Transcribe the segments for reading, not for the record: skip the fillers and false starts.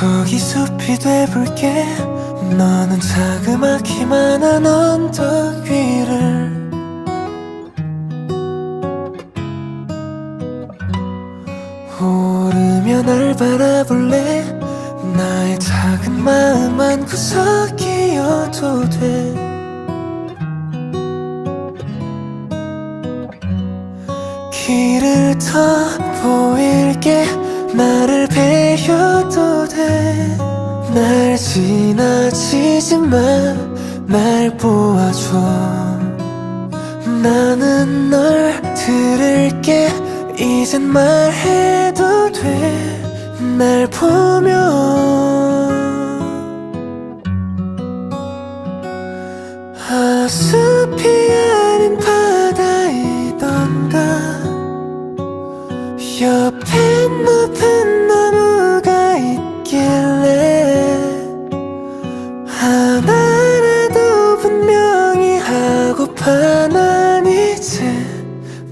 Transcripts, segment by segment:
저기 숲이 돼볼게. 너는 자그마키만한 언덕 위를 오르며 날 바라볼래. 나의 작은 마음 한 구석이어도 돼. 길을 더 보일게. 나를 베어도 돼. 날 지나치지 마. 날 보아줘. 나는 널 들을게. 이젠 말해도 돼. 날 보면 아, 숲이 아닌 바다이던가. 옆엔 높은 나무가 있길래 하나라도 분명히 하고파. 난 이제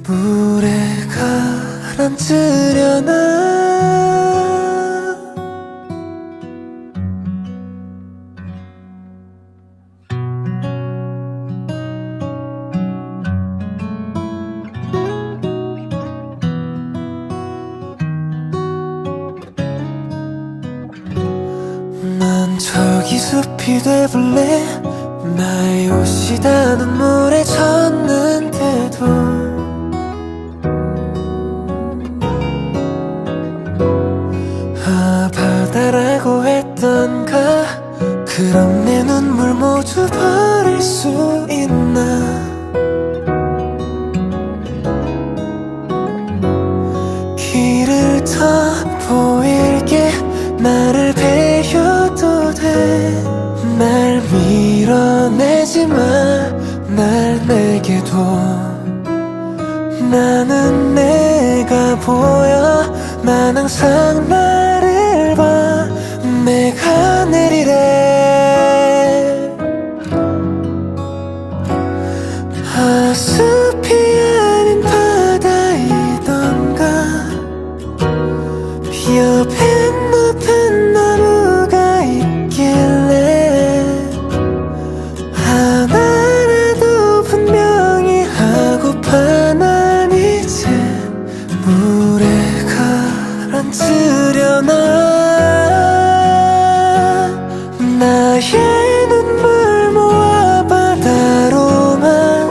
물에 가라앉으려나. 난 저기 숲이 돼볼래. 나의 옷이 다 눈물에 젖는데도 아, 바다라고 했던가. 그럼 내 눈물 모두 버릴 수 있나. 길을 더 보일게. 나를 베어도 돼. 날 밀어내지 마. 날 내게 둬. 나는 내가 보여. 난 항상 나를 봐. 내가 내리래. 아, 숲이 아닌 바다이던가. 옆엔 높은 나무가 있길래 하나라도 분명히 하고파. 난 이제 물에 가라앉으려나. 나의 눈물 모아 바다로만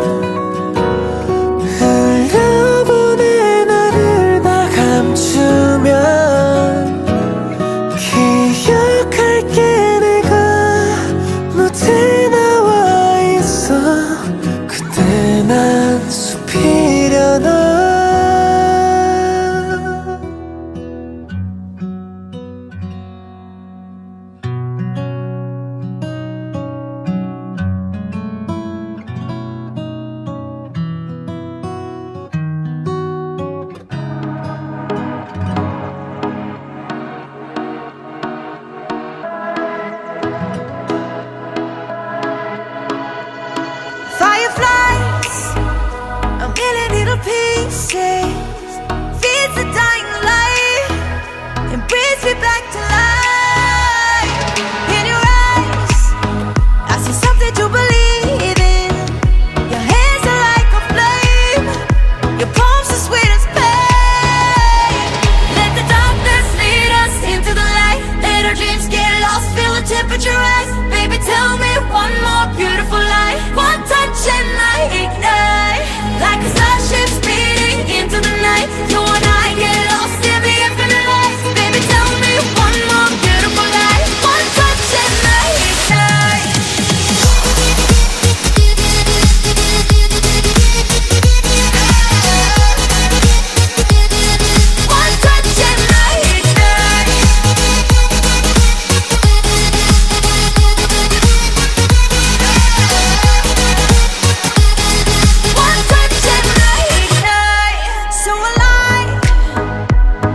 흘려보내. 나를 다 감추면 기억할게. 내가 무대에 나와 있어. 그때 난 숲이려나. Fireflies, a million little pieces, feeds the dying light and brings me back to life. In your eyes, I see something to believe in. Your hands are like a flame, your palms are sweet as pain. Let the darkness lead us into the light. Let our dreams get lost, feel the temperature rise. Baby, tell me one more beautiful lie. One touch and I ignite, like a starship speeding into the night. You and I get lost in the infinite light. Baby, tell me one more beautiful lie. One touch and I ignite. One touch and I ignite. One touch and I ignite. So alive,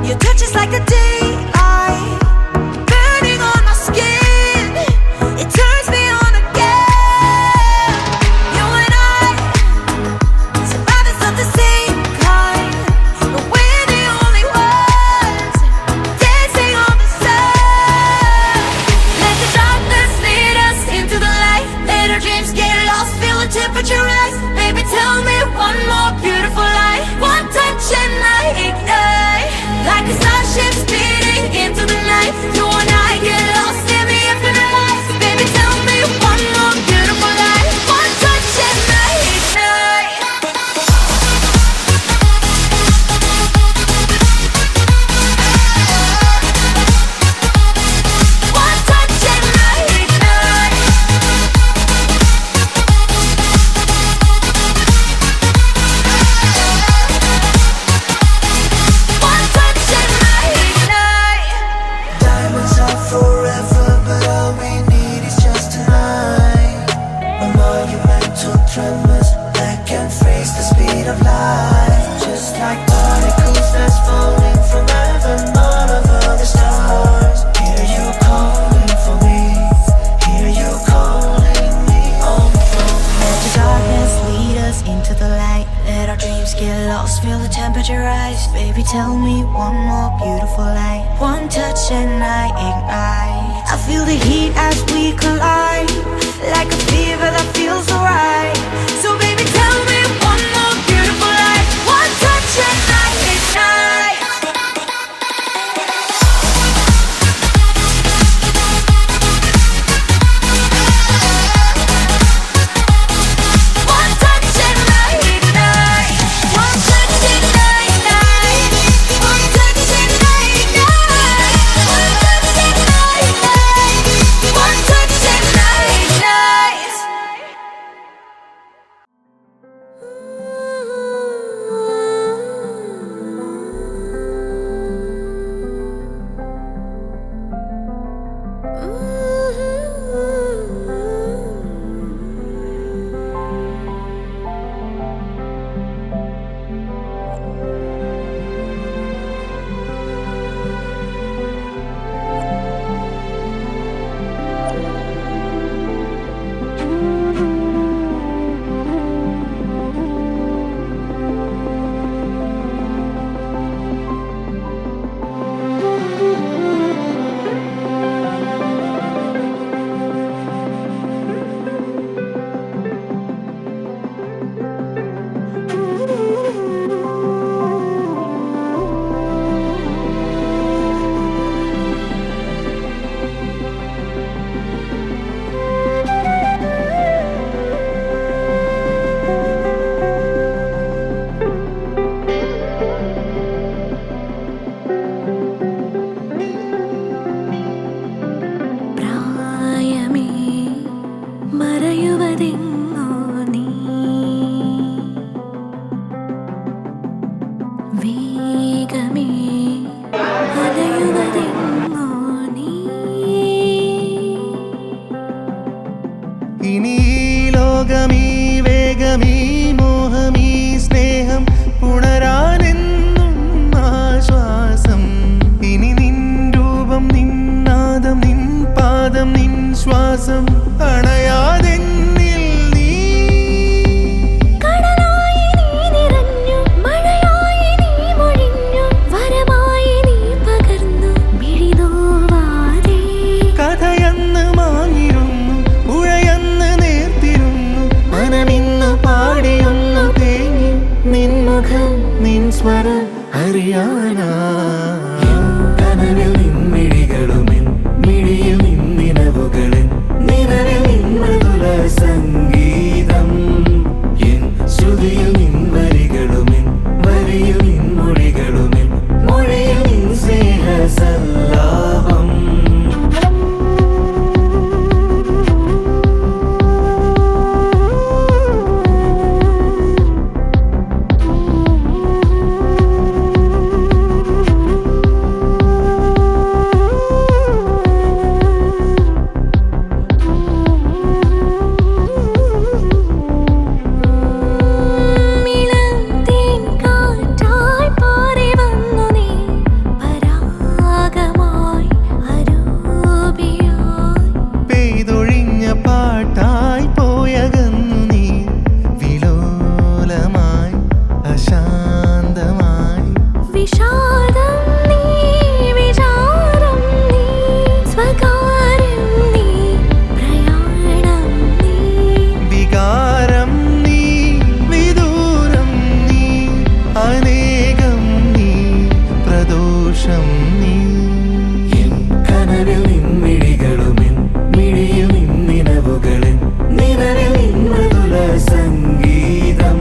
your touch is like a daylight, burning on my skin. It turns me on again. You and I, survivors of the same kind, but we're the only ones dancing on the sand. temperature rise. Baby, tell me one more beautiful lie. One touch and I ignite. I feel the heat as we collide, like a fever that feels alright. So baby, tell me one more beautiful lie. One touch and I ignite. One touch and I ignite. One touch and I ignite. One touch and I ignite. One touch and I ignite. One touch and I ignite. പ്രായമേ മറയുവതെങ്ങോ നീ, വേഗമേ അലയുവതെങ്ങോ നീ. ഇനി ഈ ലോകമീ വേഗമീ മോഹമീ സ്നേഹം പുണരാനെന്നും ആശ്വാസം. ഇനി നിൻ രൂപം നിന്നാദം നിൻ പാദം നിൻ ശ്വാസം അണയാതെന്നിൽ നീ. കടലായി നീ നിറഞ്ഞു, മഴയായി നീ മൊഴിഞ്ഞു, വരമായി നീ പകർന്നു മിഴിനോവാതെ. കഥയന്ന് മാഞ്ഞിരുന്നു, പുഴയന്ന് നേർത്തിരുന്നു, മനമിന്ന് പാടിയൊന്നു തേങ്ങി നിൻമുഖം നിൻ സ്വരം അറിയാനാ. കനവിൽ നിൻമിഴികളുമിൻ മിഴിയിൽ നിന്നിനവുകളിൻ നിഴലിൽ നിൻ മൃദുല സംഗീതം. എൻ ശ്രുതിയിൽ നിൻ വരികളുമിൻ വരിയിൽ നിൻ മൊഴികളുമിൻ മൊഴിയിൽ നിൻ സ്നേഹസല്ലാപം. ഇളന്തേൻ കാറ്റായി പാറി വന്നു നീ, പരാഗമായി അരൂപിയായി. പെയ്തൊഴിഞ്ഞ പാട്ടായി പോയകന്നു നീ, വിലോലമായി അശാന്തമായി. വിഷാദം നീ, വിചാരം നീ, സ്വകാര്യം നീ, പ്രയാണം നീ. വികാരം നീ, വിദൂരം നീ, അനേകം നീ, പ്രദോഷം നീ. എൻ കനവിൽ നിൻമിഴികളുമിൻ മിഴിയിൽ നിന്നിനവുകളിൻ നിഴലിൽ നിൻ മൃദുല സംഗീതം.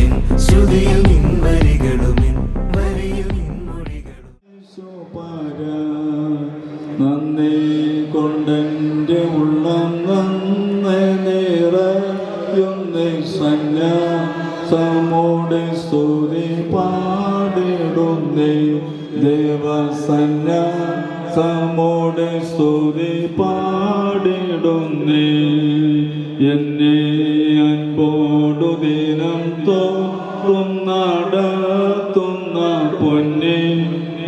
എൻ ശ്രുതിയിൽ നിൻ വരികളുമിൻ വരിയിൽ നിൻ മൊഴികളും. നന്ദി കൊണ്ടെൻ്റെ ഉള്ളം നന്നെ നിറയുന്ന സന്യാസമോടെ സ്തുതി പാടിടുന്നേ. ദേവസന്യാസമോടെ സ്തുതി പാടിടുന്നേ. എന്നെ അൻപോടു ദിനം തോറും നടത്തുന്ന പൊന്നെ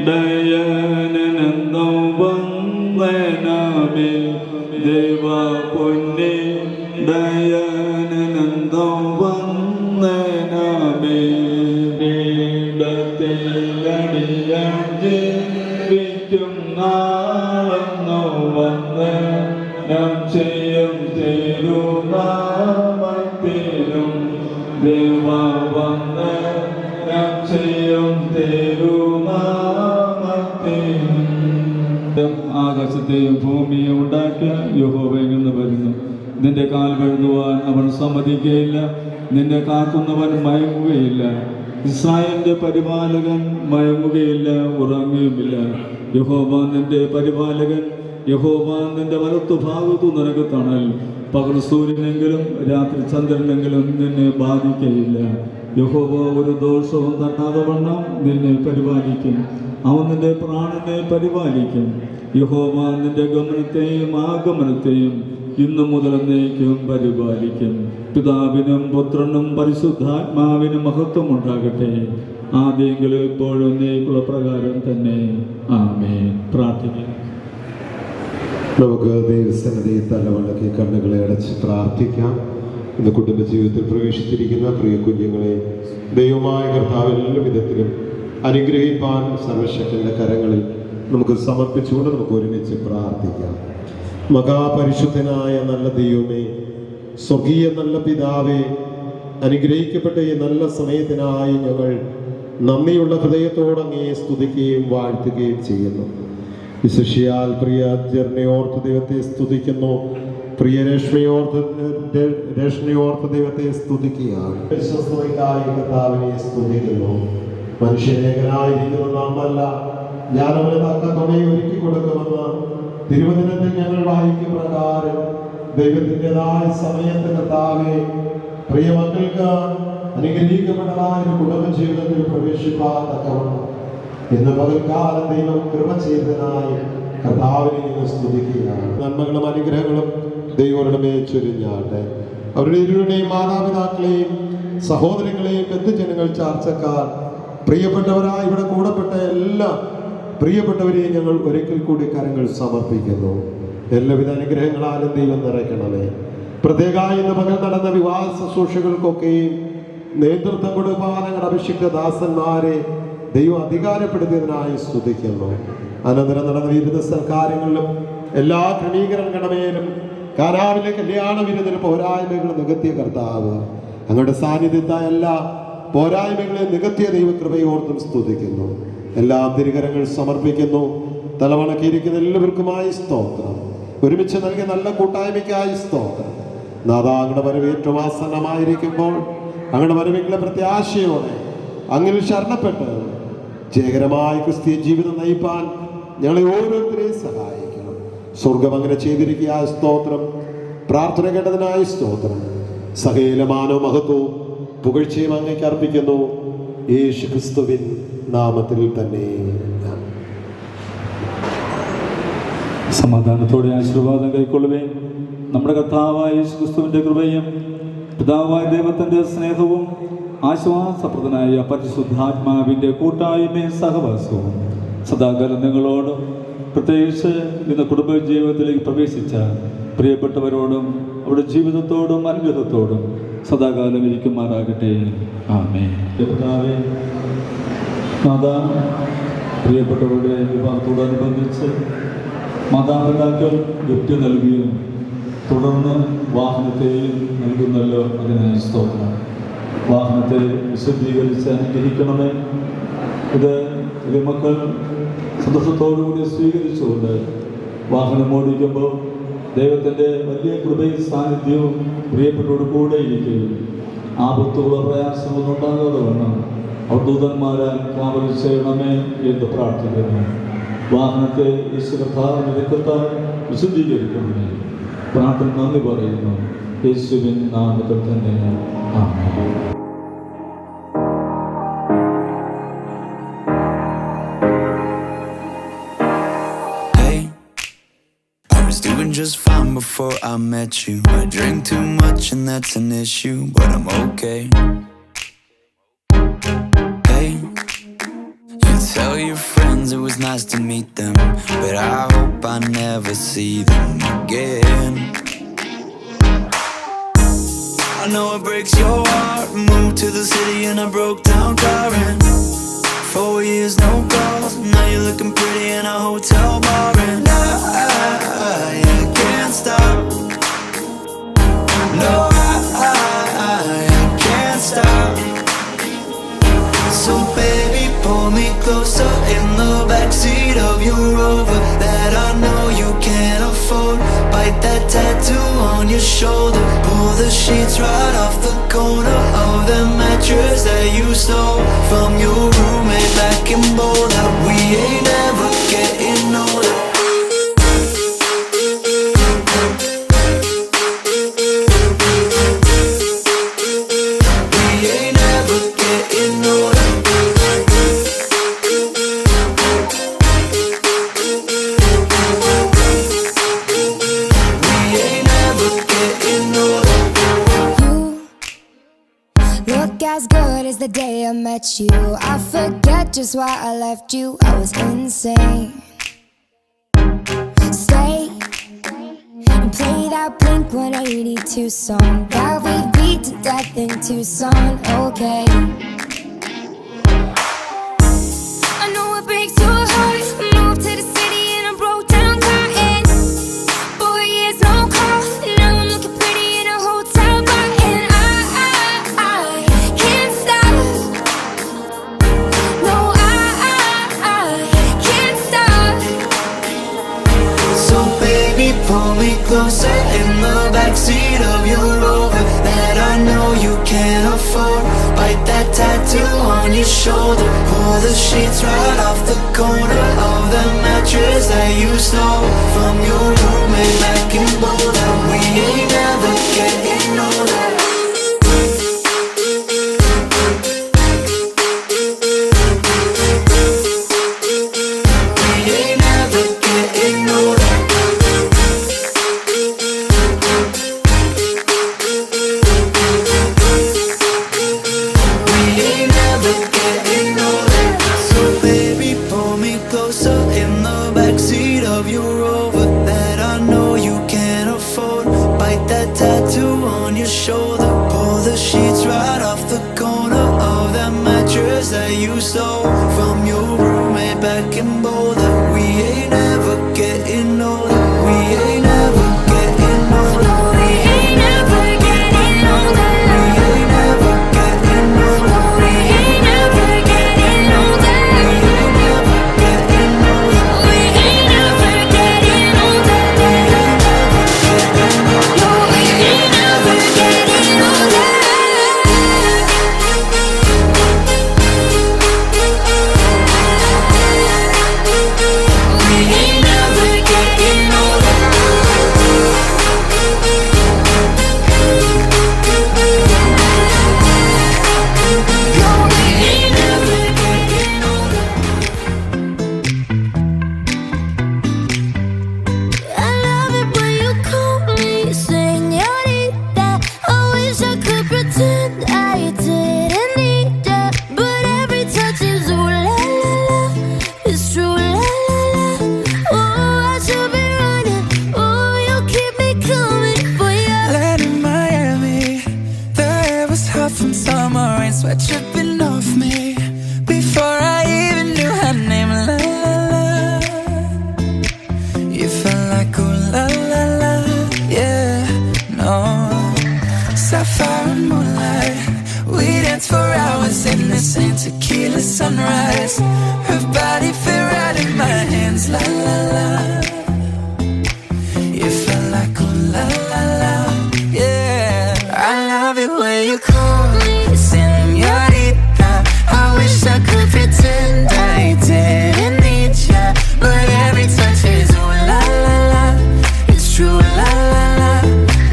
ദയനെന്നോ വന്ദനമേ. ദേവ പൊന്നെ ദയനെന്നോ വന്ദനമേ. ദൈവത്തിലടിയാൻ ജീവിക്കും നാളെന്നു വന്ന് നാം ചെയ്യും തിരുനാമത്തിലും ദൈവ വന്ന് നാം ചെയ്യും തിരുനാമത്തിലും. ആകാശത്തെയും ഭൂമിയും ഉണ്ടാക്കിയ യഹോവയിൽ നിന്ന് വരുന്നു. നിന്റെ കാൽ കഴുകുവാൻ അവൻ സമ്മതിക്കുകയില്ല, നിന്നെ കാക്കുന്നവൻ മയങ്ങുകയില്ല. ഇസ്രായേലിന്റെ പരിപാലകൻ മയങ്ങുകയില്ല, ഉറങ്ങുകയുമില്ല. യഹോവ നിന്റെ പരിപാലകൻ, യഹോവ നിന്റെ വലത്തുഭാഗത്തു നിനക്ക് തണൽ. പകൽ സൂര്യനെങ്കിലും രാത്രി ചന്ദ്രനെങ്കിലും നിന്നെ ബാധിക്കയില്ല. യഹോവ ഒരു ദോഷവും തട്ടാതെ വണ്ണം നിന്നെ പരിപാലിക്കും. അവൻ നിന്റെ പ്രാണനെ പരിപാലിക്കും. യഹോവ നിന്റെ ഗമനത്തെയും ആഗമനത്തെയും ഇന്നു മുതൽ എന്നേക്കും പരിപാലിക്കും. പിതാവിനും പുത്രനും പരിശുദ്ധാത്മാവിനും മഹത്വം ഉണ്ടാകട്ടെ, ആദ്യമെങ്കിലും ഇപ്പോഴും എന്നേക്കുള്ള പ്രകാരം തന്നെ. ആമേൻ. പ്രാർത്ഥിക്കാം. നമുക്ക് ദൈവസന്നിധി തലവണക്കി കണ്ണുകളെ അടച്ച് പ്രാർത്ഥിക്കാം. ഇന്ന് കുടുംബജീവിതത്തിൽ പ്രവേശിച്ചിരിക്കുന്ന പ്രിയ കുഞ്ഞുങ്ങളെ ദൈവമായ കർത്താവ് എല്ലാ വിധത്തിലും അനുഗ്രഹിപ്പാൻ സർവശക്തന്റെ കരങ്ങളിൽ നമുക്ക് സമർപ്പിച്ചുകൊണ്ട് നമുക്ക് ഒരുമിച്ച് പ്രാർത്ഥിക്കാം. മഹാപരിശുദ്ധനായ നല്ല ദൈവമേ, സ്വർഗീയ നല്ല പിതാവേ, അനുഗ്രഹിക്കപ്പെട്ട ഈ നല്ല സമയത്തിനായി ഞങ്ങൾ നന്ദിയുള്ള ഹൃദയത്തോടെ അങ്ങയെ സ്തുതിക്കുകയും വാഴ്ത്തുകയും ചെയ്യുന്നു. വിശിഷ്യാൽ പ്രിയ ജർണയോർത്ത് ദൈവത്തെ സ്തുതിക്കുന്നു, പ്രിയ രേഷ്മയോർത്ത് ദൈവത്തെ സ്തുതിക്കുകയാണ്. വിശ്വസ്തതയ്ക്കായി കർത്താവിനെ സ്തുതിക്കുന്നു. മനുഷ്യരേഖനായിരിക്കുന്ന നാമല്ല, ഞാൻ അവന് തക്ക തുണയെ ഒരുക്കി കൊടുക്കുമെന്ന് തിരുവചനത്തിൽ ഞങ്ങൾ വായിക്കും പ്രകാരം ദൈവത്തിൻ്റെതായ സമയത്ത് കർത്താവെ പ്രിയ മക്കൾക്ക് അനുഗ്രഹിക്കപ്പെട്ടതായ ഒരു കുടുംബജീവിതത്തിൽ പ്രവേശിപ്പാൻ തക്കവണ്ണം ഇന്ന് പകൽക്കാലം ദൈവം കൃപ ചെയ്തതിനായി കർത്താവിനെ നിങ്ങൾ സ്തുതിക്കുകയാണ്. നന്മകളും അനുഗ്രഹങ്ങളും ദൈവങ്ങളുടെ മേൽ ചൊരിഞ്ഞാട്ടെ. അവരുടെ ഇരുവരുടെയും മാതാപിതാക്കളെയും സഹോദരങ്ങളെയും ബന്ധുജനങ്ങൾ ചാർച്ചക്കാർ പ്രിയപ്പെട്ടവരായി ഇവിടെ കൂടപ്പെട്ട എല്ലാ പ്രിയപ്പെട്ടവരെയും ഞങ്ങൾ ഒരിക്കൽ കൂടി കരങ്ങൾ സമർപ്പിക്കുന്നു. എല്ലാവിധ അനുഗ്രഹങ്ങളാലും ദൈവം നിറയ്ക്കണമേ. പ്രത്യേകമായി ഇന്ന് പകൽ നടന്ന വിവാഹ ശുശ്രൂഷകൾക്കൊക്കെയും നേതൃത്വം കൊടുക്കാൻ ഞങ്ങളുടെ അഭിഷിക്ത ദാസന്മാരെ ദൈവം അധികാരപ്പെടുത്തിയതിനായി സ്തുതിക്കുന്നു. അനന്തരം നടന്ന വിരുദ്ധ സൽക്കാരങ്ങളിലും എല്ലാ ക്രമീകരണങ്ങളിലും കാനാവിലെ കല്യാണ വിരുന്നിന് പോരായ്മകൾ നികത്തിയ കർത്താവ് അങ്ങയുടെ സാന്നിധ്യത്തായ എല്ലാ പോരായ്മകളെ നികത്തിയ ദൈവകൃപയോർത്തും സ്തുതിക്കുന്നു. എല്ലാ തിരുകരങ്ങൾ സമർപ്പിക്കുന്നു. തലവണക്കിയിരിക്കുന്ന എല്ലാവർക്കുമായി സ്തോത്രം. ഒരുമിച്ച് നൽകിയ നല്ല കൂട്ടായ്മയ്ക്കായി സ്തോത്രം. നാഥാങ്ങളുടെ വരവ് ഏറ്റവും ആസന്നമായിരിക്കുമ്പോൾ അങ്ങയുടെ വരവിലെ പ്രത്യാശയോടെ അങ്ങിൽ ശരണപ്പെട്ട് ജയകരമായ ക്രിസ്തീയ ജീവിതം നയിപ്പാൻ ഞങ്ങളെ ഓരോരുത്തരെയും സഹായിക്കണം. സ്വർഗം അങ്ങനെ ചെയ്തിരിക്കുക സ്തോത്രം. പ്രാർത്ഥന കേട്ടതിനായി സ്തോത്രം. സകലമാനോ മഹത്വവും പുകഴ്ചയും അങ്ങേക്ക് അർപ്പിക്കുന്നു, യേശു ക്രിസ്തുവിൻ നാമത്തിൽ തന്നെ. സമാധാനത്തോടെ ആശീർവാദം കൈക്കൊള്ളുവേ. നമ്മുടെ കർത്താവായ യേശു ക്രിസ്തുവിന്റെ കൃപയും പിതാവായ ദൈവത്തിന്റെ സ്നേഹവും ആശ്വാസപ്രദനായ പരിശുദ്ധാത്മാവിന്റെ കൂട്ടായ്മയും സഹവാസവും സദാകാലം നിങ്ങളോടും പ്രത്യേകിച്ച് ഇന്ന് കുടുംബജീവിതത്തിലേക്ക് പ്രവേശിച്ച പ്രിയപ്പെട്ടവരോടും അവരുടെ ജീവിതത്തോടും അനുഗ്രഹത്തോടും സദാകാലം ഇരിക്കുമാറാകട്ടെ. ആമേൻ. കർത്താവേ, നാഥാ, പ്രിയപ്പെട്ടവരുടെ വിവാഹത്തോടനുബന്ധിച്ച് മാതാപിതാക്കൾ ഗിഫ്റ്റ് നൽകുകയും തുടർന്ന് വാഹനത്തെയും നൽകുന്നല്ലോ, അതിനായി സ്തോത്രം. വാഹനത്തെ വിശദീകരിച്ച് അനുഗ്രഹിക്കണമേ. ഇത് മക്കൾ സന്തോഷത്തോടുകൂടി സ്വീകരിച്ചുകൊണ്ട് വാഹനം ഓടിക്കുമ്പോൾ ദൈവത്തിൻ്റെ വലിയ കൃപയും സാന്നിധ്യവും പ്രിയപ്പെട്ടോട് കൂടെ ഇരിക്കുകയും ആപത്തുള്ള പ്രയാസങ്ങളൊന്നും ഉണ്ടാകാതെ വേണം അവർ ദൂതന്മാരാൽ കാവൽ ചെയ്യണമേ എന്ന് പ്രാർത്ഥിക്കുന്നു. വാഹനത്തെ യേശുകർത്താവിന്റെ രക്തത്താൽ വിശുദ്ധീകരിക്കണമേ. പ്രാർത്ഥന നന്ദി പറയുന്നു, യേശുവിൻ നാമത്തിൽ തന്നെ. ആമേൻ. Just fine before I met you. I drink too much and that's an issue, but I'm okay. Hey, you tell your friends it was nice to meet them, but I hope I never see them again. I know it breaks your heart. Moved to the city and I broke down crying. in a hotel bar, and I can't stop. No, I can't stop. So baby, pull me closer in the backseat of your Rover that I know you can't afford. Bite that tattoo on your shoulder. Pull the sheets right off the corner of the mattress that you stole from your roommate back in Boulder. We ain't ever getting older. As good as the day I met you. I forget just why I left you. I was insane. Stay and play that Blink-182 song that we beat to death in Tucson. Okay, I know it breaks your heart. Moved to the city and I broke down crying. 4 years no call. Now I'm looking pretty in a hotel bar, and I can't stop. No, I can't stop. So baby, pull me closer in the backseat of your Rover that I know you can't afford. Bite that tattoo on your shoulder. Pull the sheets right off the corner of the mattress that you stole from your roommate back in Boulder. We ain't never getting older. Shoulder, pull the sheets right off the corner of that mattress that you stole from your roommate back in Boulder. We ain't ever getting older. We ain't ever getting older. We ain't ever getting older. We ain't ever getting older. We ain't ever getting older. We ain't ever getting older. We ain't ever getting older. We ain't ever getting older. Sweat dripping off me before I even knew her name. La la la, you felt like ooh la la la, yeah. No, sapphire and moonlight, we danced for hours in the same tequila sunrise. Her body fit right in my hands. La la la, you felt like ooh la la la, yeah. I love it when you call me señorita. I wish I could pretend I didn't need ya, but every touch is ooh la la la. It's true la la la.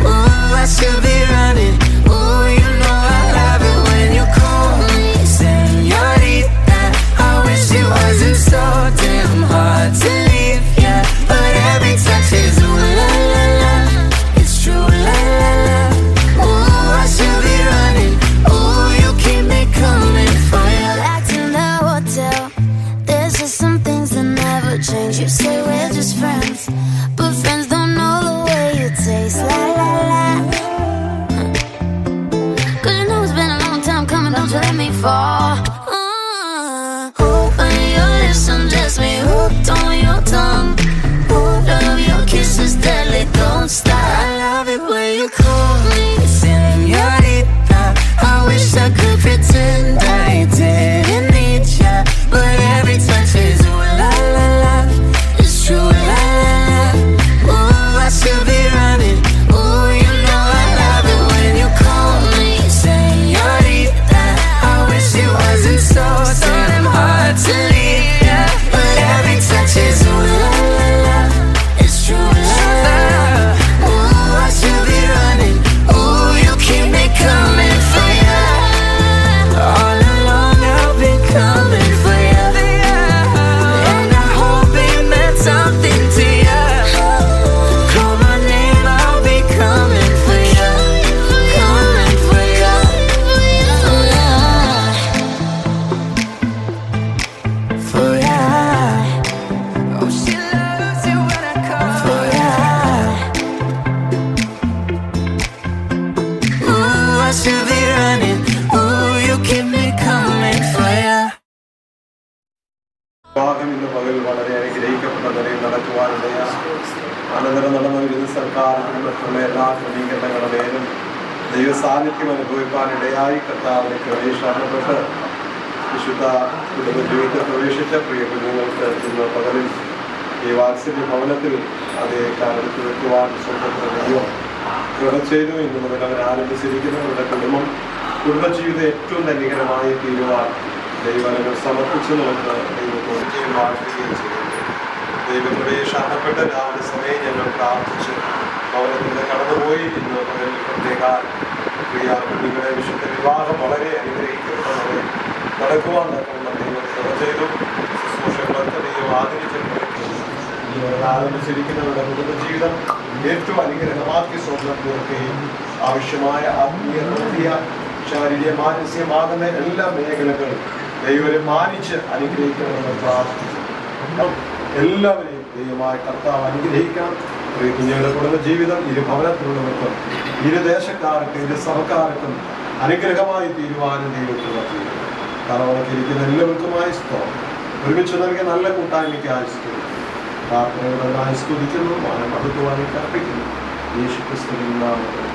Ooh, I should be running. Ooh, you know I love it when you call me señorita. I wish it wasn't so damn hard to leave ya, but വിവാഹം ഇന്ന് പകൽ വളരെ അനുഗ്രഹിക്കപ്പെട്ട നിലയിൽ നടക്കുവാനിടയാണ്. അനന്തരം നടന്ന വിരുദ്ധ സർക്കാരിനും മറ്റുള്ള എല്ലാ ക്രമീകരണങ്ങളുടെയും ദൈവ സാന്നിധ്യം അനുഭവിക്കാനിടയായി കർത്താവിനെ പ്രവേശിക്കപ്പെട്ട് വിശുദ്ധ കുടുംബ ജീവിതത്തിൽ പ്രവേശിച്ച പ്രിയ കുഞ്ഞുങ്ങൾക്ക് ഇന്ന് പകലിൽ ഈ വാത്സല്യ ഭവനത്തിൽ അതേ കാലത്ത് വെക്കുവാൻ സ്വന്തം ദൈവം ഇവിടെ ചെയ്തു. ഇന്ന് മുതൽ അവർ ആരംഭിച്ചിരിക്കുന്ന അവരുടെ കുടുംബജീവിതം ഏറ്റവും ധന്യകരമായി തീരുവാൻ ദൈവങ്ങൾ സമർപ്പിച്ചു നമുക്ക് ദൈവത്തോടുകയും വാഴ്ത്തുകയും ചെയ്യുന്നു. ദൈവപ്രവേശപ്പെട്ട രാവിലെ സമയം ഞങ്ങൾ പ്രാർത്ഥിച്ച് ഭവനത്തിൽ കടന്നുപോയി. ഇന്ന് പകലിൽ പ്രത്യേക പ്രിയ കുഞ്ഞുങ്ങളെ വിശുദ്ധ വിവാഹം വളരെ അനുഗ്രഹിക്കുന്നത് നടക്കുവാൻ തക്കവണ്ണം ദൈവം ശ്രമ ചെയ്തു. ശുശ്രൂഷകളൊക്കെ ദൈവം ആദരിച്ചിട്ടുണ്ട്. ആരംഭിച്ചിരിക്കുന്നവരുടെ കുടുംബജീവിതം ഏറ്റവും അനുഗ്രഹമാക്കി സ്വന്തം തീർക്കുകയും ആവശ്യമായ ആത്മീയ ശാരീരിക മാനസികമാകുന്ന എല്ലാ മേഖലകളും ദൈവരെ മാനിച്ച് അനുഗ്രഹിക്കണമെന്ന് പ്രാർത്ഥിച്ചു. എല്ലാവരെയും ദൈവമായ കർത്താവ് അനുഗ്രഹിക്കണം. കുഞ്ഞുങ്ങളുടെ കുടുംബ ജീവിതം ഇരു ഭവനത്തിലുള്ളവർക്കും ഇരു ദേശക്കാർക്കും ഇരു സഭക്കാർക്കും അനുഗ്രഹമായി തീരുവാനും ദൈവത്തിൽ ചെയ്യും. തലമുറക്കിരിക്കുന്ന എല്ലാവർക്കുമായി സ്തോത്രം. ഒരുമിച്ച് നൽകിയ നല്ല കൂട്ടായ്മയ്ക്ക് ആശിക്കുന്നു. പ്രാർത്ഥനയോടെ ആസ്വദിക്കുന്നു. മഹത്വമായി അർപ്പിക്കുന്നു. യേശുക്രിസ്തുവിൻ നാമത്തിൽ.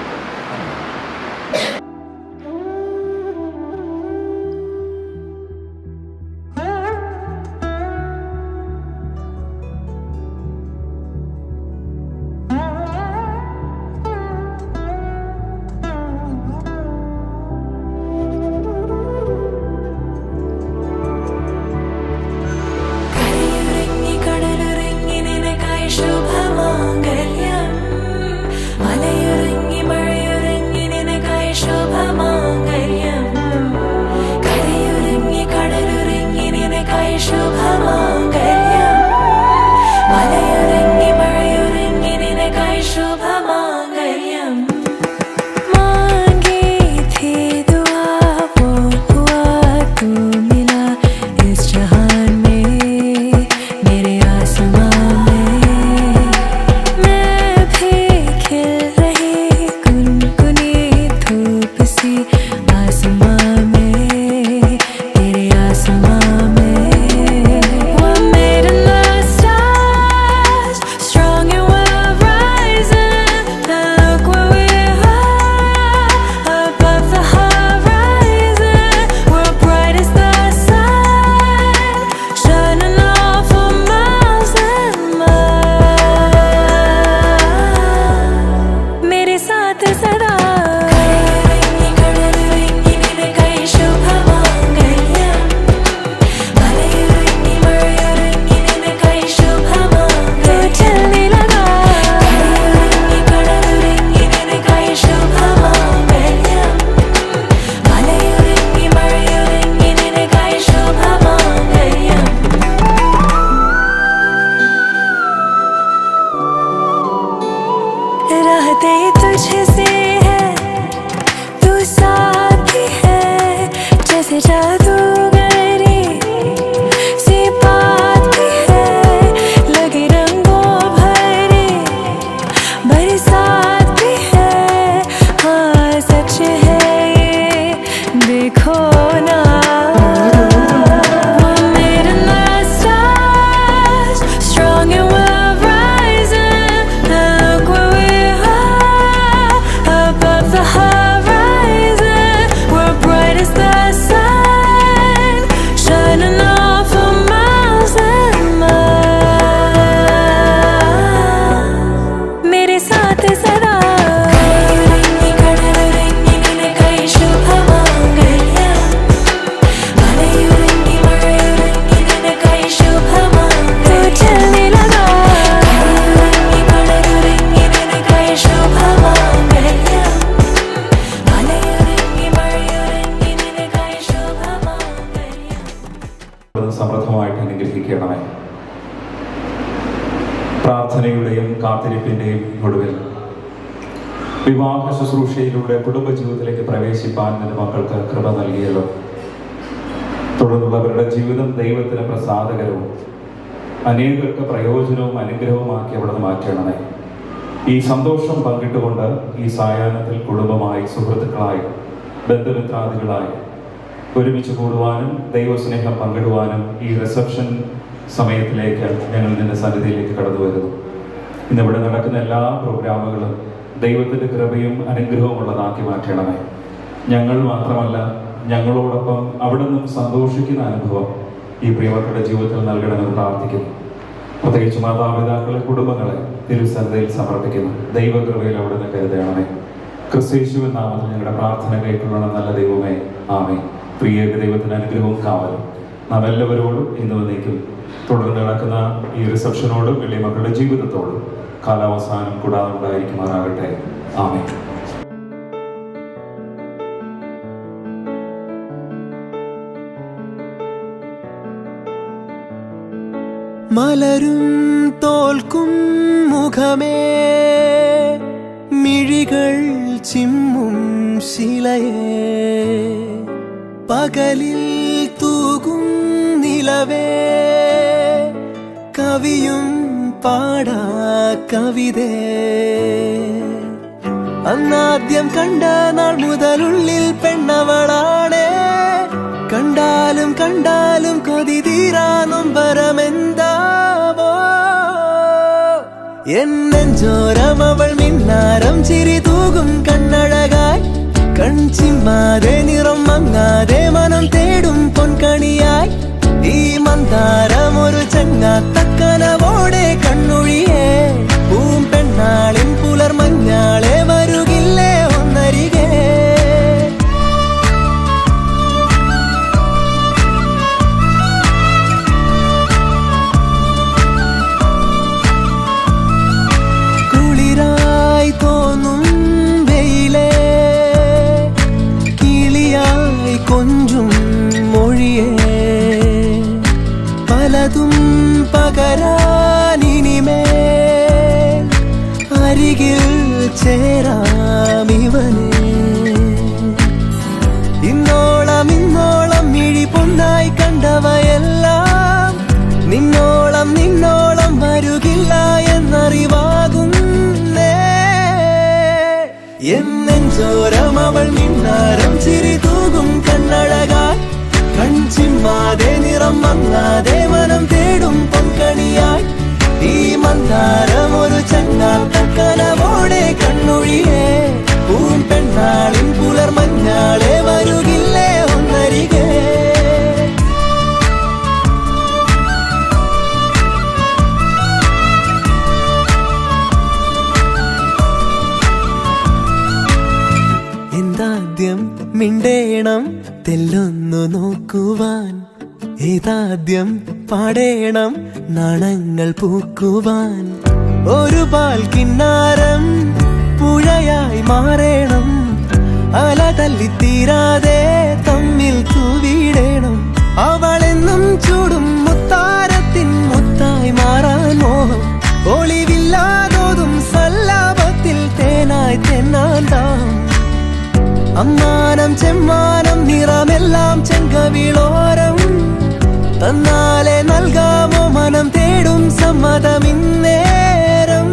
സമൃദ്ധമായിട്ട് അനുഗ്രഹിക്കണമേ. പ്രാർത്ഥനയുടെയും കാത്തിരിപ്പിന്റെയും ഒടുവിൽ വിവാഹ ശുശ്രൂഷയിലൂടെ കുടുംബജീവിതത്തിലേക്ക് പ്രവേശിപ്പാൻ നിന്റെ മക്കൾക്ക് കൃപ നൽകിയല്ലോ. തുടർന്നുള്ളവരുടെ ജീവിതം ദൈവത്തിന് പ്രസാദകരവും അനേകർക്ക് പ്രയോജനവും അനുഗ്രഹവുമാക്കി അവിടുന്ന് മാറ്റണമേ. ഈ സന്തോഷം പങ്കിട്ടുകൊണ്ട് ഈ സായാഹ്നത്തിൽ കുടുംബമായി, സുഹൃത്തുക്കളായി, ബന്ധുമിത്രാദികളായി ഒരുമിച്ച് കൂടുവാനും ദൈവസ്നേഹം പങ്കിടുവാനും ഈ റിസപ്ഷൻ സമയത്തിലേക്ക് ഞങ്ങൾ നിന്റെ സന്നിധിയിലേക്ക് കടന്നു വരുന്നു. ഇന്നിവിടെ നടക്കുന്ന എല്ലാ പ്രോഗ്രാമുകളും ദൈവത്തിൻ്റെ കൃപയും അനുഗ്രഹവും ഉള്ളതാക്കി മാറ്റണമേ. ഞങ്ങൾ മാത്രമല്ല, ഞങ്ങളോടൊപ്പം അവിടെ നിന്നും സന്തോഷിക്കുന്ന അനുഭവം ഈ പ്രിയപ്പെട്ടവരുടെ ജീവിതത്തിൽ നൽകണമെന്ന് പ്രാർത്ഥിക്കുന്നു. പ്രത്യേകിച്ച് മാതാപിതാക്കളെ, കുടുംബങ്ങളെ തിരുസന്നിധിയിൽ സമർപ്പിക്കുന്നു. ദൈവകൃപയിൽ അവിടെ നിന്ന് കരുതണമേ. ക്രിസ്തയേശുവിൻ നാമത്തിൽ ഞങ്ങളുടെ പ്രാർത്ഥന കേൾക്കണം നല്ല ദൈവമേ, ആമേൻ. പ്രിയ ദൈവത്തിന് അനുഗ്രഹവും കാവലും നാം എല്ലാവരോടും ഇന്ന് വന്നേക്കും തുടർന്ന് നടക്കുന്ന ഈ റിസപ്ഷനോടും വെള്ളി മക്കളുടെ ജീവിതത്തോടും കാലാവസാനം കൂടാതെ ഉണ്ടായിരിക്കുമാറാകട്ടെ. ആമേൻ. മലരും തോൽക്കും മുഖമേ, മിഴികൾ ചിമ്മും ശിലയേ, പകലിൽ തൂകും നിലവേ, കവിയും പാടാ കവിതേ. അന്നാദ്യം കണ്ട നാൾ മുതലുള്ളിൽ പെണ്ണവളാണേ, കണ്ടാലും കണ്ടാലും കൊതി തീരാ നൊമ്പരമെന്താവോ. എന്നെഞ്ചോരം അവൾ മിന്നാരം ചിരി തൂകും കണ്ണഴകായി, കൺചിമ്മാതെ നിറം മങ്ങാതെ മനം തേടും പൊൻകണിയായി. ഈ മന്ദാരം ഒരു ചങ്ങാത്തക്കനവോടെ കണ്ണൊഴിയേ, പൂം പെണ്ണാളിൻ പുലർമഞ്ഞാളെ വരുകില്ലേ ഒന്നരികെ. കുളിരായി തോന്നും വെയിലേ, കിളിയായി കൊഞ്ചും മൊഴിയേ, പലതും പകരാനിനിമേ, അരികിൽ ചേരാമിവനെ. ഇന്നോളം ഇന്നോളം മിഴി പൊന്നായി കണ്ടവയെല്ലാം നിന്നോളം നിന്നോളം വരുകില്ല എന്നറിവാകുന്നേ. എന്നെഞ്ചോരം അവൾ മിന്നാരം ചിരി തൂകും കണ്ണഴകായി, കൺചിമ്മാതെ നിറം മങ്ങാതെ മനം തേടും പൊൻകണിയായി. ഈ മന്ദാരം ഒരു ചങ്ങാത്തക്കനവോടെ കണ്ണൊഴിയേ, പൂം പെണ്ണാളിൻ പുലർമഞ്ഞാളെ വരുകില്ലേ ഒന്നരികെ. എന്താദ്യം മിണ്ടേണം തെല്ലൊന്നു നോക്കുവാൻ, ഏതാദ്യം പാടേണം നാണങ്ങൾ പൂക്കുവാൻ. ഒരു പാൽ കിന്നാരം പുഴയായി മാറേണം, അല തല്ലിത്തീരാതെ തമ്മിൽ തൂവിടേണം. അവളെന്നും ചൂടും മുത്താരത്തിൻ മുത്തായി മാറാൻ മോഹം, ഒളിവില്ലാതോതും സല്ലാപത്തിൽ തേനായി തെന്നാൻ ദാഹം. അമ്മാനം ചെമ്മാനം നിറമെല്ലാം ചെങ്കവിളോരം, തന്നാലെ നൽകാമോ മനം തേടും സമ്മതമിന്നേരം.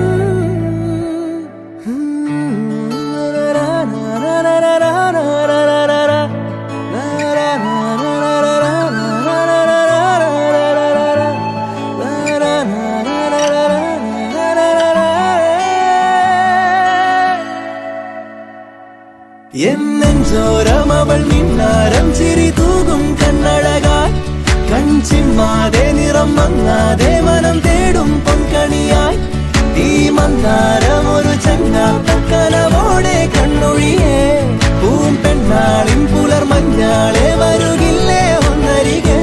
എന്നെഞ്ചോരം അവൾ മിന്നാരം ചിരി തൂകും കണ്ണഴകായി, കൺചിമ്മാതെ നിറം മങ്ങാതെ മനം തേടും പൊൻകണിയായി. ഈ മന്ദാരം ഒരു ചങ്ങാത്തക്കനവോടെ കണ്ണൊഴിയേ, പൂം പെണ്ണാളിൻ പുലർമഞ്ഞാളെ വരുകില്ലേ ഒന്നരികെ.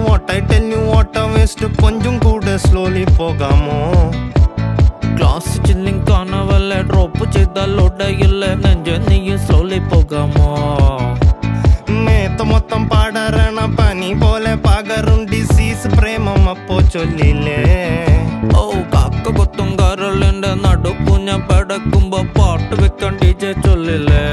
what I tell you what a waste. కొంచెం కూడా slowly పోగాము. క్లాస్ காதலோட இல்ல நெஞ்ச நீயும் சொல்லி போகாமோ മേത്ത് മൊത്തം പടരണ പനി പോലെ പകരും ഡിസീസ് പ്രേമം അപ്പോ ചൊല്ലില്ലേ ഓ കാക്ക കൊത്തും കരളിന്റെ നടുക്കുഞ്ഞ പടക്കുമ്പോ പാട്ട് വെക്കാൻ DJ ചൊല്ലില്ലേ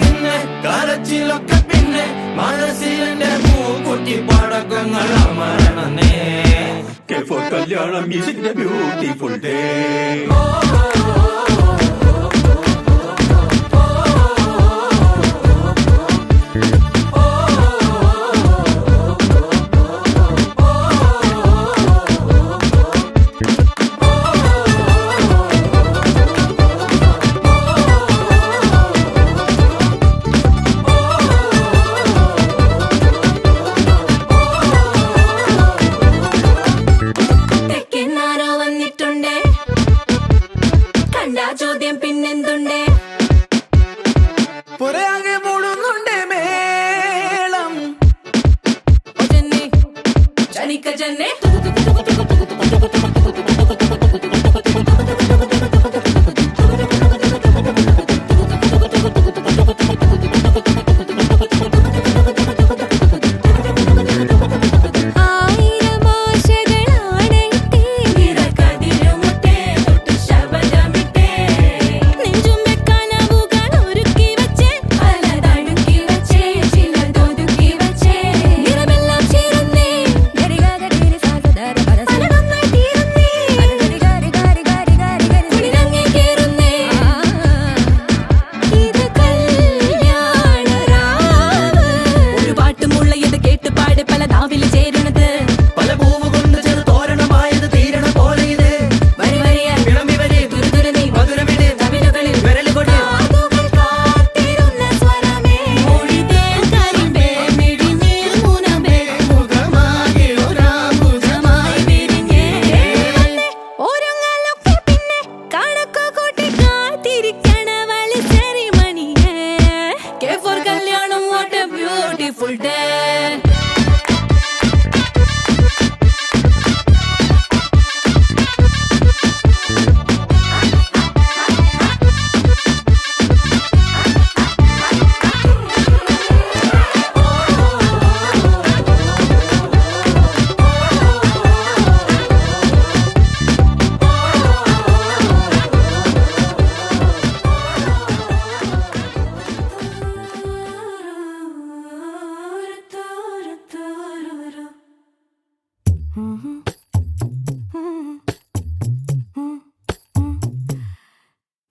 നിന്നെ കരച്ചിലൊക്കെ പിന്നെ മനസ്സിലെ പൂക്കുട്ടി പടക്കങ്ങൾ അമരണേ കല്യാണം മ്യൂസിക്കിന്റെ ബ്യൂട്ടിഫുൾ ഡേ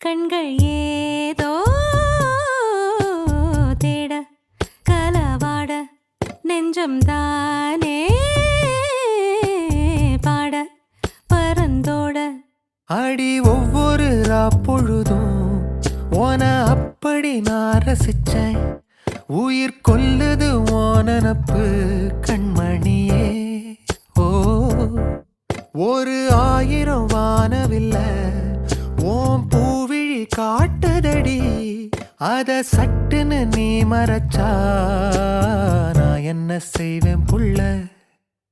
கண்கள் ஏதோ தேட கலவாட நெஞ்சம் தானே பாட பறந்தோட அடி ஒவ்வொரு பொழுதும் ஓன அப்படி நான் ரசிச்சேன் உயிர் கொல்லுது ஓனனப்பு கண்மணியே ஓ ஒரு 1000 வானவில்ல ஓம் பூவிழி காட்டுதடி அத சட்டுன்னு நீ மறைச்சா நான் என்ன செய்வேன் புள்ள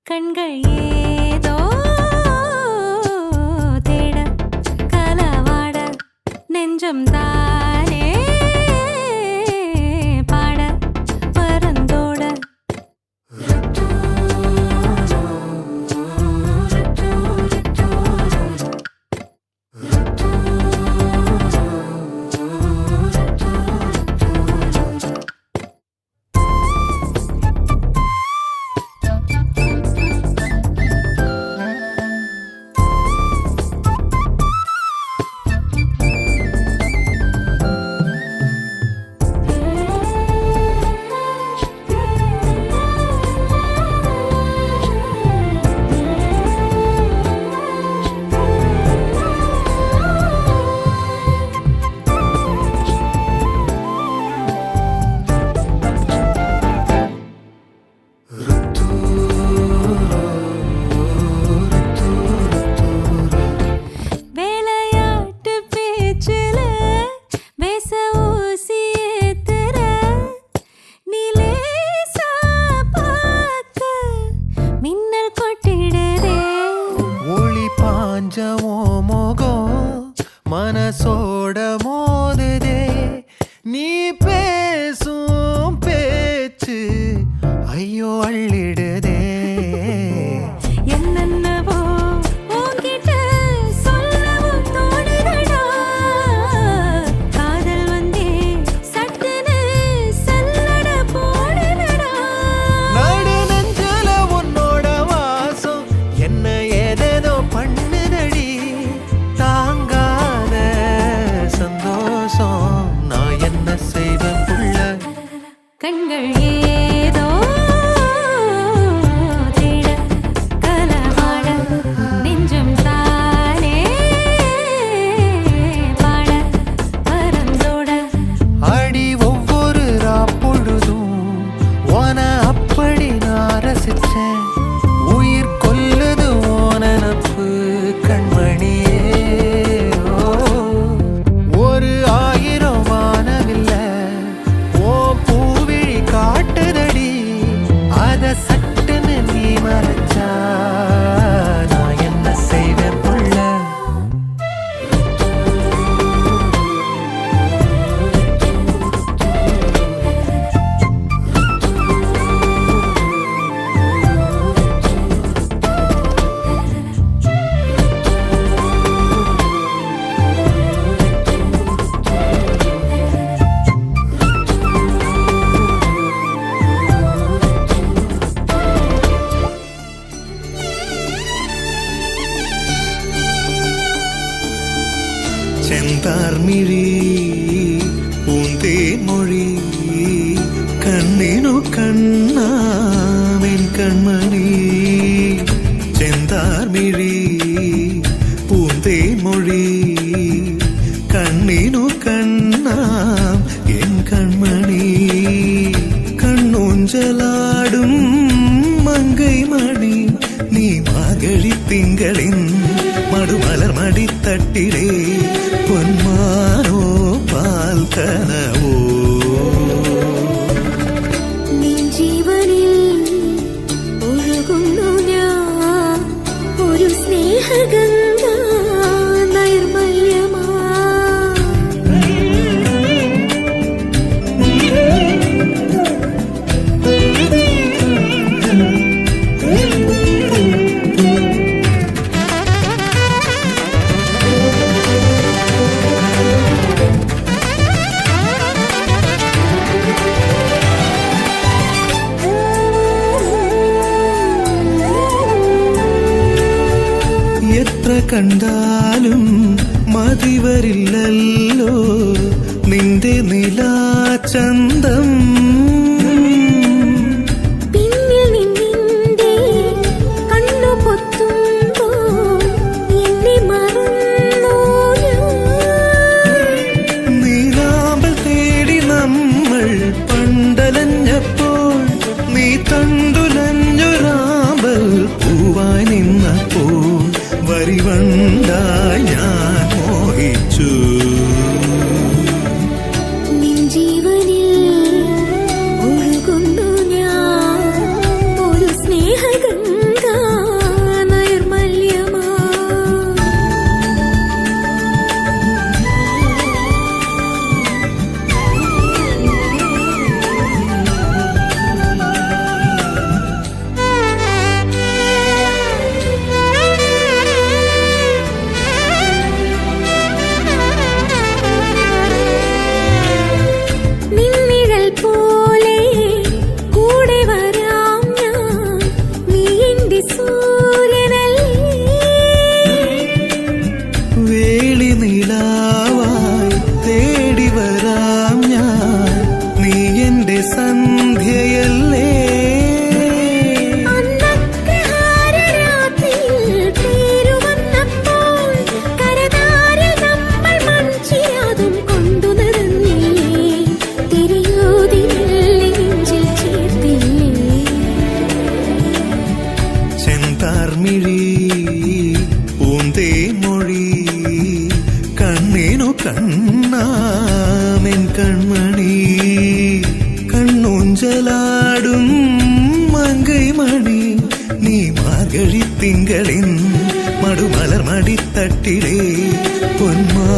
கண்கள் ஏதோ தேட கலவாட நெஞ்சம் தானே பாட பறந்தோட மனசோட மோதுதே நீ பேசும் பேச்சு ஐயோ அள்ளிடுதே என்னென்னவோ உன்கிட்ட சொல்லவும் தோணுதடா காதல் வந்தே சட்டுன்னு சல்லட போடுதடா நடு நெஞ்சில உன்னோட வாசம் என்ன ஏதேதோ பண்ணுதடி தாங்காத சந்தோஷம் நான் என்ன செய்வேன் புள்ள கண்கள் ஏதோ தேட கலவாட நெஞ்சம் தானே பாட பறந்தோட அடி ஒவ்வொரு பொழுதும் ஓன அப்படி நான் ரசிச்சேன் உயிர் கொல்லுது ஓனப்பு கண்மணியே ஓ, ஒரு 1000 வானவில்ல ஓ பூவிழி காட்டுதடி அத சட்டுன்னு நீ மறைச்சா நான் என்ன செய்வேன் புள்ள ചെന്താർമിഴി പൂന്തേ മൊഴി കണ്ണിനു കണ്ണാമെൻ കൺമണി ചെന്താർമിഴി പൂന്തേ മൊഴി കണ്ണിനു കണ്ണാം എൻ കൺമണി കണ്ണൂഞ്ചലാടും മങ്കൈ മണി നീ മാകഴി തിങ്കളിൻ മടുമലർ മടിത്തട്ടിലേ പൊന്മാനോ പാൽക്കനവോ നിൻ ജീവനിൽ ഒഴുകുന്നു ഞാൻ ഒരു സ്നേഹഗംഗ നൈർമല്യമാ എത്ര കണ്ടാലും മതിവരില്ലല്ലോ നിന്റെ നിലാചന്തം പിന്നിൽ നിന്നിന്റെ കണ്ണു പൊത്തുമ്പോൾ എന്നെ മറന്നു നീലാമ്പൽ തേടി നമ്മൾ പണ്ടലഞ്ഞപ്പോൾ നീ തണ്ടുലഞ്ഞൊരാമ്പൽ പൂവായി നിന്നപ്പോൾ വരിവണ്ടായി ഞാൻ മോഹിച്ചു നിൻ ജീവനിൽ ഒഴുകുന്നു ഞാൻ ഒരു സ്നേഹഗംഗ നൈർമല്യമാ നിന്നിഴൽ പോലെ കൂടെ വരാം ഞാൻ നീ എന്റെ സൂര്യനല്ലേ വേളി നിലാവായി തേടി വരാം ഞാൻ നീ എന്റെ സന്ധ്യയല്ലേ അന്നത്തെ ഹാരരാത്രിയിൽ പേരുവന്നപ്പോൾ കരതാരിൽ നമ്മൾ മൺചിരാതും കൊണ്ടു നടന്നില്ലേ തിരിയൂതി മെല്ലെ നെഞ്ചിൽ ചേർത്തില്ലേ ചെന്താർമിഴി പൂന്തേ മൊഴി കണ്ണിനു കണ്ണാമെൻ കൺമണി കണ്ണൂഞ്ചലാടും മങ്കൈ മണി നീ മാർഗഴി തിങ്കളിൻ മടുമലർ മടിത്തട്ടിലേ പൊന്മാ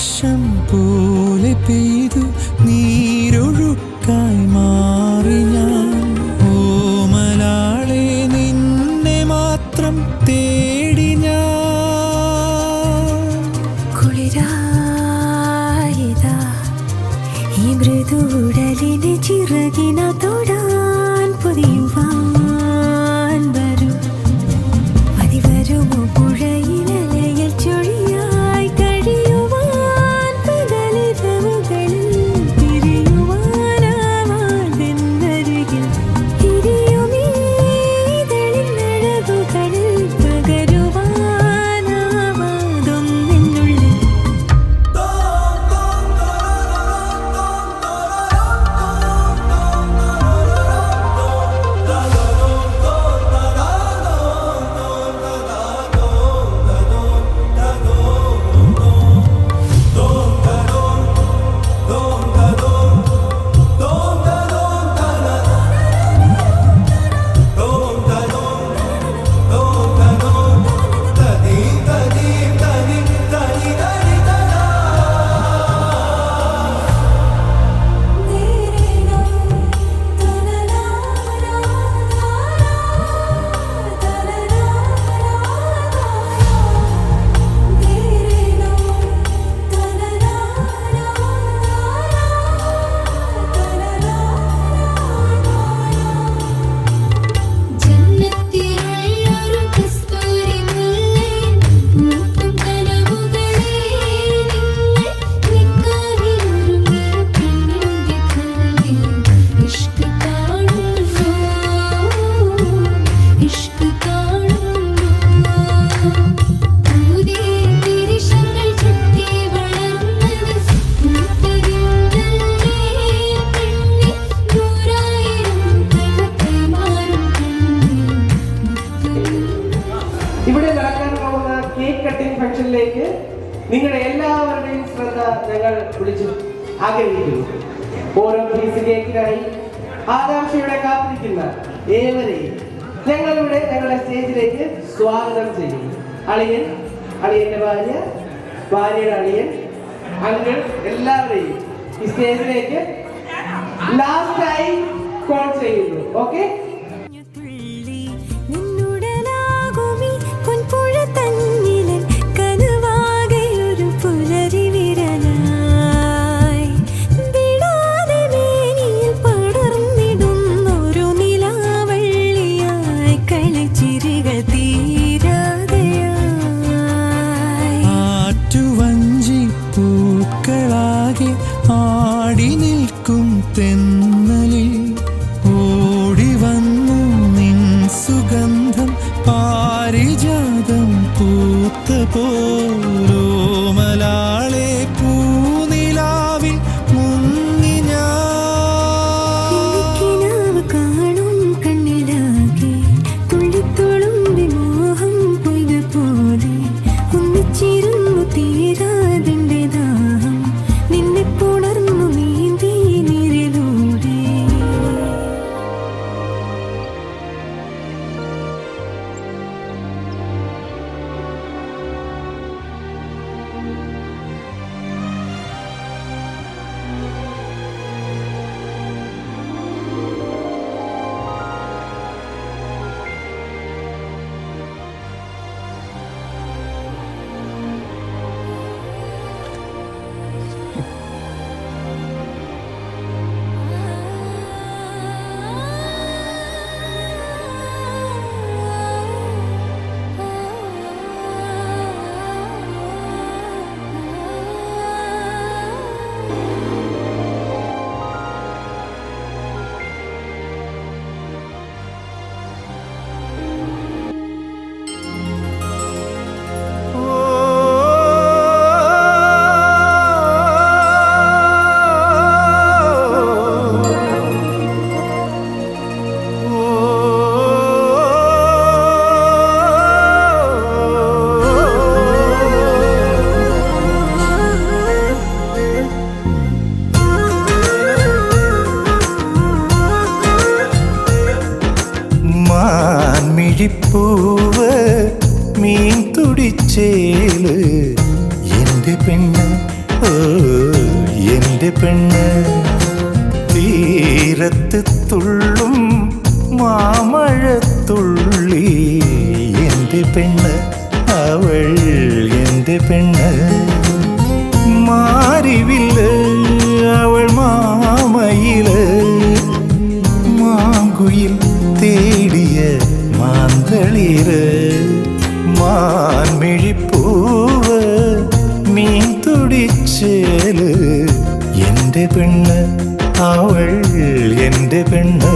വർഷം പോലെ പെയ്തു നീരൊഴുക്കായി മാറി ഞാൻ. ഓമലാളെ നിന്നെ മാത്രം തേടി ഞാൻ. കുളിരായതാ ഈ മൃദുടലിന് ചിറകിന തൊടാൻ പൊതിയുവാൻ വരും. അതിവരുമോ പുഴയിലലയിൽ ചൊഴിയായി കഴിയുവാൻ പകലിരവുകളിൽ പിരിയുവാനാവാതെന്നരികിൽ ഇരിയുമീ തെളിഞ്ഞഴകുകളിൽ പകരുവാനാവാതൊന്നെന്നുള്ളിൽ. ജന്നത്തിലുള്ളൊരു കസ്തൂരി മുല്ലയിൽ മൂത്തും കനവുകളെ നിങ്ങൾ നിക്കാഹിലൊരുങ്ങിയ പെണ്ണിന്റെ കരളിൽ ഇഷ്ക് കാണുന്നു, ഇഷ്ക് കാണുന്നു. പുതിയ തിരിശങ്ങൾ ചുറ്റി വളർന്നത് പൂത്തതിന്നല്ലേ പെണ്ണെ, നൂറായിരം കൈമാറും ഇവിടെ നടക്കാൻ പോകുന്ന കേക്ക് കട്ടിംഗ് ഫംഗ്ഷനിലേക്ക് നിങ്ങളുടെ എല്ലാവരുടെയും ശ്രദ്ധ ഞങ്ങൾ വിളിച്ചു ആഗ്രഹിക്കുന്നു. ഓരോ പീസ് കേക്കിനായി ആകാംക്ഷയോടെ കാത്തിരിക്കുന്ന ഏവരെയും ഞങ്ങളുടെ സ്റ്റേജിലേക്ക് സ്വാഗതം ചെയ്യുന്നു. അളിയൻ, അളിയന്റെ ഭാര്യ, ഭാര്യയുടെ അളിയൻ, അങ്കിൾ എല്ലാവരെയും ഈ സ്റ്റേജിലേക്ക് ലാസ്റ്റായി കോൾ ചെയ്യുന്നു. ഓക്കെ? തുള്ളി നിന്നുടലാകുമി പൊൻപുഴ തന്നിലൻ കനവാകെയൊരു പുലരി വിരലായി വിടാതെ മേനിയിൽ പടർന്നിടുന്നൊരു നിലാവള്ളിയായി കളിച്ചിരികൾ തീരാതെയായി. ആറ്റുവഞ്ചി പൂക്കളാകെ ആടി നിൽക്കും തെന്നലിൽ ഓടി വന്നു നിൻ സുഗന്ധം പാരിജാതം പൂത്ത പോലോമലാളെ പൂനിലാവിൽ മുങ്ങി ഞാൻ. കിനാവ് കാണും കണ്ണിലാകെ തുള്ളിത്തുളുമ്പി മോഹം പൊയ്ത പോലെ ഒന്നിച്ചിരുന്നു തീരാതിന്റെ ദാഹം നിന്നെ പുണർന്നു നീന്തി നീരിലൂടെ. മാൻമിഴിപ്പൂവ് മീൻ തുടിച്ചേല് എൻ്റെ പെണ്ണ് ഓ എൻ്റെ പെണ്ണ് തീരത്ത് തുള്ളും മാമഴത്തുള്ളി എൻ്റെ പെണ്ണ് അവൾ എൻ്റെ പെണ്ണ് മാറിവില്ല് അവൾ മാമയില് മാങ്കുയിൽ തേടിയ മാന്തളിര് മാൻമിഴിപ്പൂവ് മീൻ തുടിച്ചേല് എൻ്റെ പെണ്ണ് അവൾ എൻ്റെ പെണ്ണ്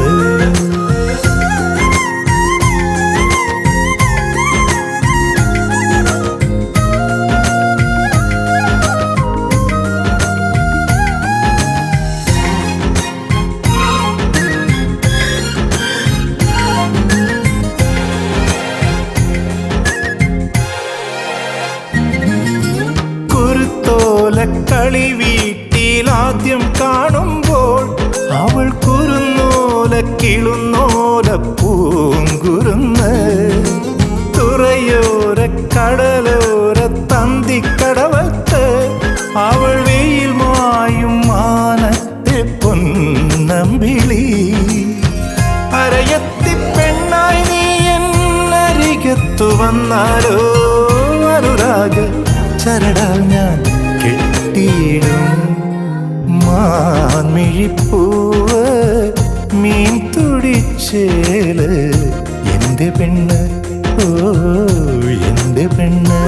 കളി വീട്ടിലാദ്യം കാണുമ്പോൾ അവൾ കുറുന്നോല കിളുന്നോല പൂങ്കുരുന്ന് തുറയോര കടലോര തന്തിക്കടവത്ത് അവൾ വെയിൽ മായും മാനത്തെ പൊന്നമ്പിളി അരയത്തി പെണ്ണായി നീ എന്നരികത്തു വന്നാലോ അനുരാഗ ചരടാൽ ഞാൻ കെട്ടിയിടും മാൻമിഴിപ്പൂവ് മീൻ തുടിച്ചേല് എൻ്റെ പെണ്ണ് ഓ എൻ്റെ പെണ്ണ്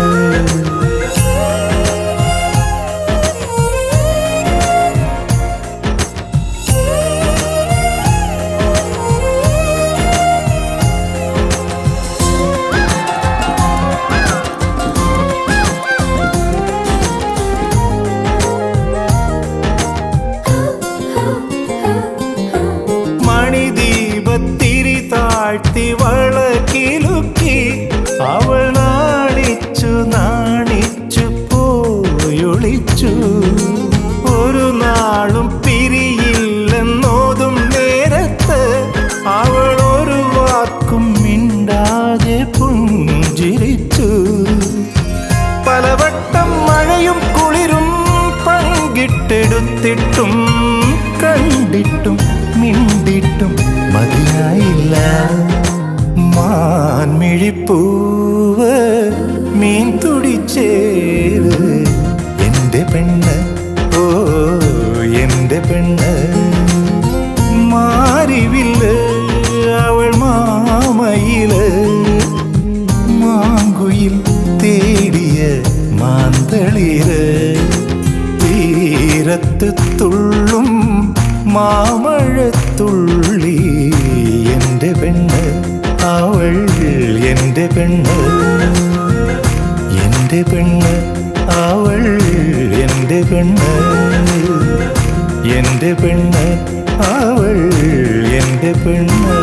മണിദീപത്തിരി താഴ്ത്തി വളക്കിലുക്കി അവൾ നാണിച്ചു നാണിച്ചു പോയൊളിച്ചു ഒരു നാളും പിരിയില്ലെന്നോതും നേരത്ത് അവൾ ഒരു വാക്കും മിണ്ടാതെ പുഞ്ചിരിച്ചു പലവട്ടം മഴയും കുളിരും പങ്കിട്ടെടുത്തിട്ടും കണ്ടിട്ടും മിണ്ടിട്ടും മതിയായില്ല മാൻമിഴിപ്പൂവ് മീൻ തുടിച്ചേര് എൻ്റെ പെണ്ണ് ഓ എൻ്റെ പെണ്ണ് മാറിവില്ല് അവൾ മാമയില് മാങ്കുയിൽ തേടിയ മാന്തളിര് തീരത്ത് തുള്ളും മാമഴത്തുള്ളി എൻ്റെ പെണ്ണ് അവൾ എൻ്റെ പെണ്ണ് എൻ്റെ പെണ്ണ് അവൾ എൻ്റെ പെണ്ണ് എൻ്റെ പെണ്ണ് അവൾ എൻ്റെ പെണ്ണ്